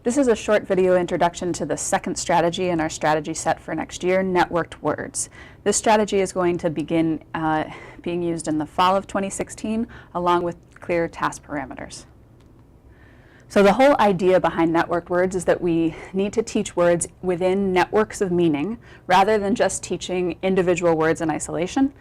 This is a short video introduction to the second strategy in our strategy set for next year, networked words. This strategy is going to begin being used in the fall of 2016, along with clear task parameters. So the whole idea behind networked words is that we need to teach words within networks of meaning, rather than just teaching individual words in isolation.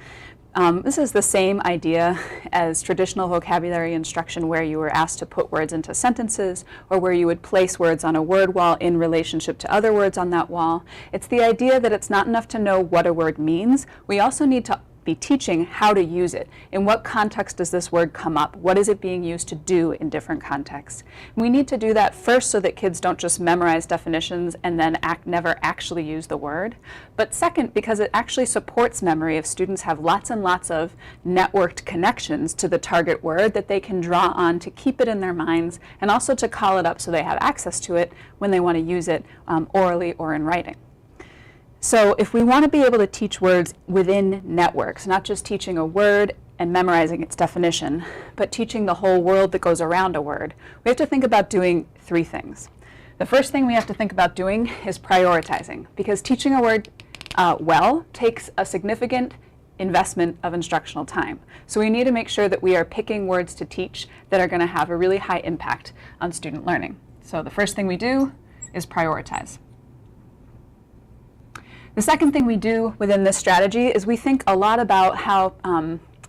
This is the same idea as traditional vocabulary instruction, where you were asked to put words into sentences, or where you would place words on a word wall in relationship to other words on that wall. It's the idea that it's not enough to know what a word means. We also need to be teaching how to use it. In what context does this word come up? What is it being used to do in different contexts? We need to do that first so that kids don't just memorize definitions and then never actually use the word. But second, because it actually supports memory if students have lots and lots of networked connections to the target word that they can draw on to keep it in their minds, and also to call it up so they have access to it when they want to use it orally or in writing. So if we want to be able to teach words within networks, not just teaching a word and memorizing its definition, but teaching the whole world that goes around a word, we have to think about doing three things. The first thing we have to think about doing is prioritizing, because teaching a word well takes a significant investment of instructional time. So we need to make sure that we are picking words to teach that are going to have a really high impact on student learning. So the first thing we do is prioritize. The second thing we do within this strategy is we think a lot about how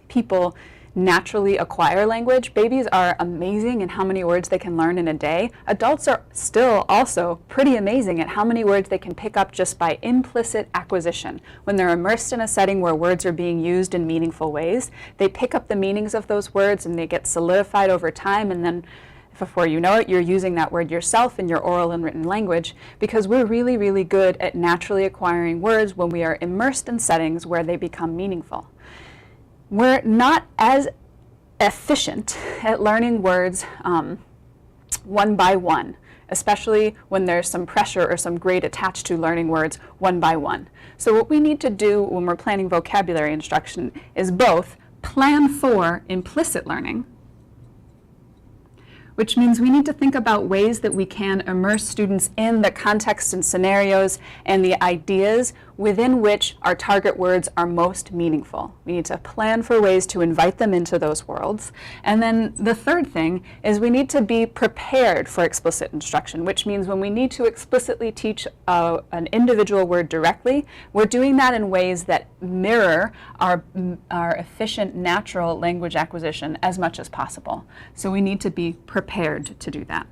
people naturally acquire language. Babies are amazing in how many words they can learn in a day. Adults are still also pretty amazing at how many words they can pick up just by implicit acquisition. When they're immersed in a setting where words are being used in meaningful ways, they pick up the meanings of those words and they get solidified over time, and then before you know it, you're using that word yourself in your oral and written language, because we're really, really good at naturally acquiring words when we are immersed in settings where they become meaningful. We're not as efficient at learning words one by one, especially when there's some pressure or some grade attached to learning words one by one. So what we need to do when we're planning vocabulary instruction is both plan for implicit learning, which means we need to think about ways that we can immerse students in the context and scenarios and the ideas within which our target words are most meaningful. We need to plan for ways to invite them into those worlds. And then the third thing is we need to be prepared for explicit instruction, which means when we need to explicitly teach an individual word directly, we're doing that in ways that mirror our efficient natural language acquisition as much as possible. So we need to be prepared to do that.